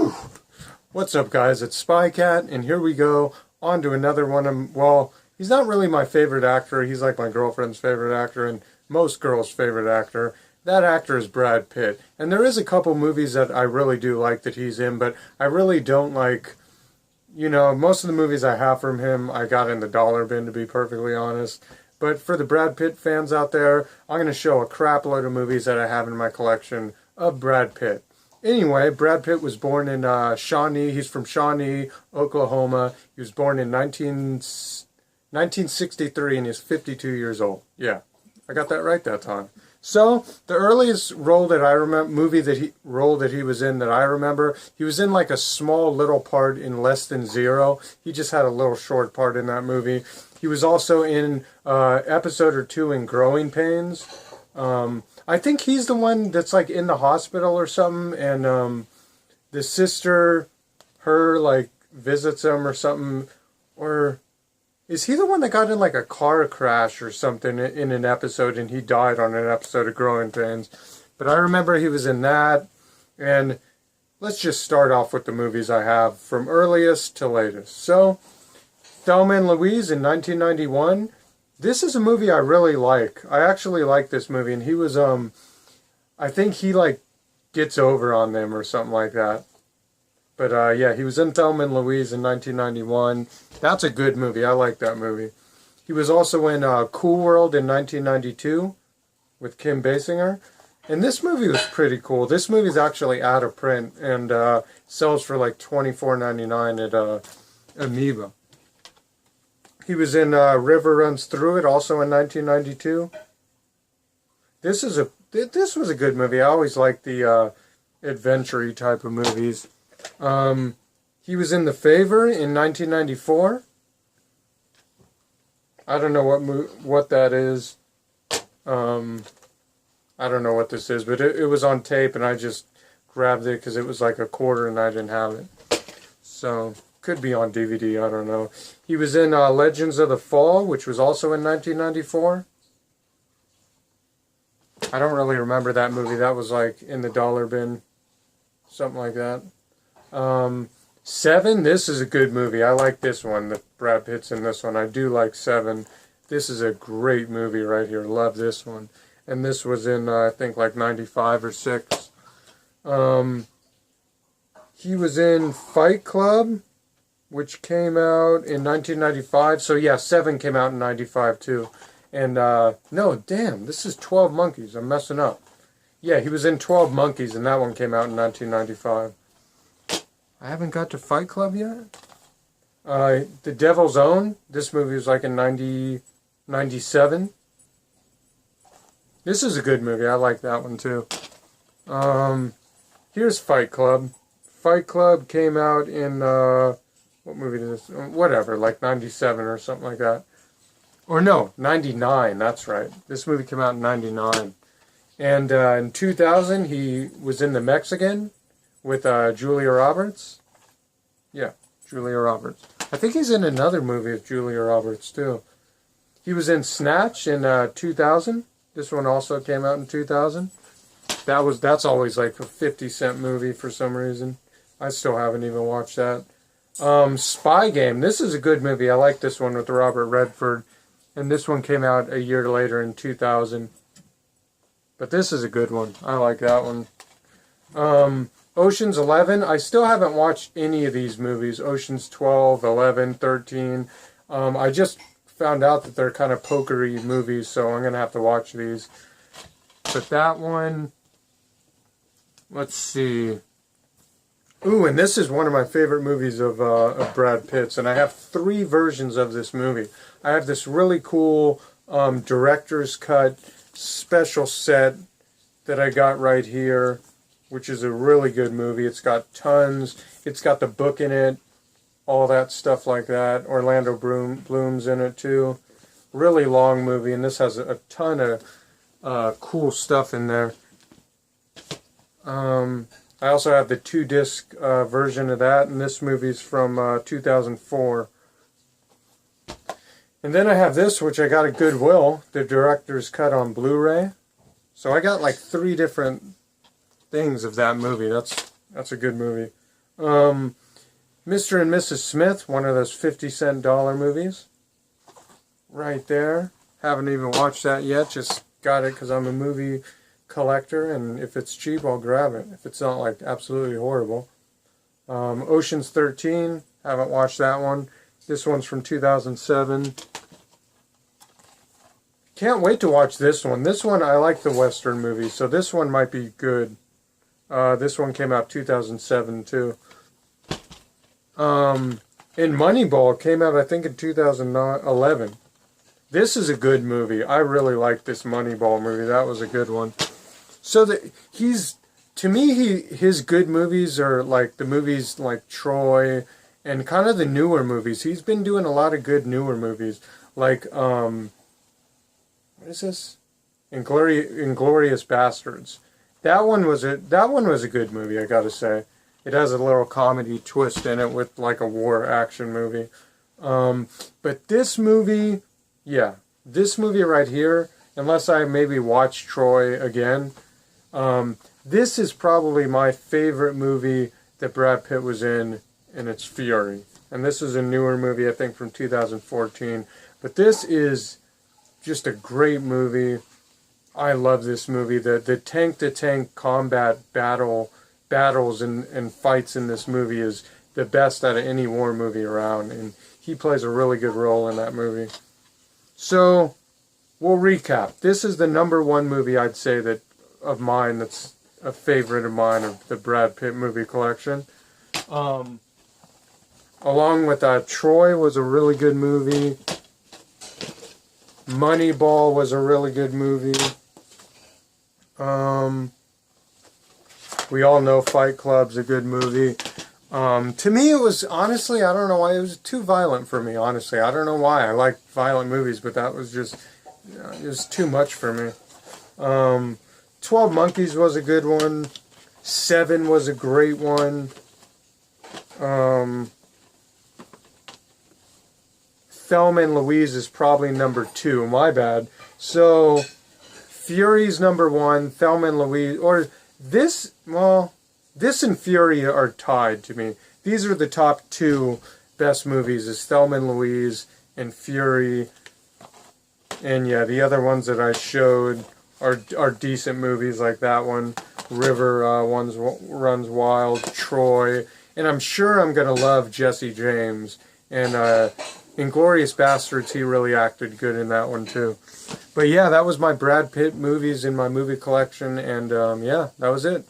Whew! What's up, guys? It's SpyCat, and here we go on to another one of, well, he's not really my favorite actor. He's like my girlfriend's favorite actor and most girls' favorite actor. That actor is Brad Pitt. And there is a couple movies that I really do like that he's in, but I really don't like, most of the movies I have from him, I got in the dollar bin, to be perfectly honest. But for the Brad Pitt fans out there, I'm going to show a crap load of movies that I have in my collection of Brad Pitt. Anyway, Brad Pitt was born in Shawnee. He's from Shawnee, Oklahoma. He was born in 1963, and he's 52 years old. Yeah, I got that right that time. So, the earliest role that I remember, role that he was in that I remember, he was in like a small little part in Less Than Zero. He just had a little short part in that movie. He was also in episode or two in Growing Pains. I think he's the one that's like in the hospital or something, and the sister, like visits him or something, or is he the one that got in like a car crash or something in an episode and he died on an episode of Growing Pains? But I remember he was in that, and let's just start off with the movies I have from earliest to latest. So, Thelma and Louise in 1991. This is a movie I really like. I actually like this movie, and he was, I think he, like, gets over on them or something like that. But, yeah, he was in Thelma and Louise in 1991. That's a good movie. I like that movie. He was also in Cool World in 1992 with Kim Basinger. And this movie was pretty cool. This movie's actually out of print and sells for, like, $24.99 at Amoeba. He was in River Runs Through It, also in 1992. This was a good movie. I always liked the adventure-y type of movies. He was in The Favor in 1994. I don't know what that is. I don't know what this is, but it was on tape, and I just grabbed it because it was like a quarter, and I didn't have it. So, could be on DVD, I don't know. He was in Legends of the Fall, which was also in 1994. I don't really remember that movie. That was like in the dollar bin. Something like that. Seven, this is a good movie. I like this one. The Brad Pitt's in this one. I do like Seven. This is a great movie right here. Love this one. And this was in, I think, like 95 or 6. He was in Fight Club, which came out in 1995. So, yeah, 7 came out in 95, too. And, no, damn, this is 12 Monkeys. I'm messing up. Yeah, he was in 12 Monkeys, and that one came out in 1995. I haven't got to Fight Club yet. The Devil's Own. This movie was like in 97. This is a good movie. I like that one, too. Here's Fight Club. Fight Club came out in, what movie is this? Whatever, like 97 or something like that. Or no, 99, that's right. This movie came out in 99. And in 2000, he was in The Mexican with Julia Roberts. Yeah, Julia Roberts. I think he's in another movie with Julia Roberts, too. He was in Snatch in 2000. This one also came out in 2000. That's always like a 50-cent movie for some reason. I still haven't even watched that. Spy Game. This is a good movie. I like this one with Robert Redford. And this one came out a year later in 2000. But this is a good one. I like that one. Ocean's 11. I still haven't watched any of these movies. Ocean's 12, 11, 13. I just found out that they're kind of pokery movies, so I'm going to have to watch these. But that one, let's see. Ooh, and this is one of my favorite movies of Brad Pitt's, and I have 3 versions of this movie. I have this really cool director's cut special set that I got right here, which is a really good movie. It's got tons. It's got the book in it, all that stuff like that. Orlando Bloom's in it too. Really long movie, and this has a ton of cool stuff in there. I also have the 2-disc version of that, and this movie's from 2004. And then I have this, which I got at Goodwill, the director's cut on Blu-ray. So I got like 3 different things of that movie. That's a good movie. Mr. and Mrs. Smith, one of those 50-cent dollar movies. Right there. Haven't even watched that yet. Just got it because I'm a movie collector, and if it's cheap, I'll grab it. If it's not like absolutely horrible. Ocean's 13. Haven't watched that one. This one's from 2007. Can't wait to watch this one. This one, I like the Western movies, so this one might be good. This one came out 2007 too. And Moneyball came out, I think, in 2011. This is a good movie. I really like this Moneyball movie. That was a good one. So to me, his good movies are like the movies like Troy and kind of the newer movies. He's been doing a lot of good newer movies, like what is this? Inglourious Bastards. That one was a good movie, I gotta say. It has a little comedy twist in it with like a war action movie. But this movie, yeah, this movie right here, unless I maybe watch Troy again, this is probably my favorite movie that Brad Pitt was in, and it's Fury. And this is a newer movie, I think, from 2014. But this is just a great movie. I love this movie. The tank-to-tank combat battles and fights in this movie is the best out of any war movie around. And he plays a really good role in that movie. So, we'll recap. This is the #1 movie I'd say that of mine that's a favorite of mine of the Brad Pitt movie collection. Along with Troy was a really good movie. Moneyball was a really good movie. We all know Fight Club's a good movie. To me, it was, honestly, I don't know why, it was too violent for me, honestly. I don't know why. I like violent movies, but that was just, it was too much for me. 12 Monkeys was a good one. Seven was a great one. Thelma and Louise is probably #2. My bad. So, Fury's #1. Thelma and Louise, or this, well, this and Fury are tied to me. These are the top 2 best movies, is Thelma and Louise and Fury. And yeah, the other ones that I showed are decent movies, like that one, River Runs Wild, Troy, and I'm sure I'm gonna love Jesse James. And Inglourious Bastards, he really acted good in that one too. But yeah, that was my Brad Pitt movies in my movie collection, and yeah, that was it.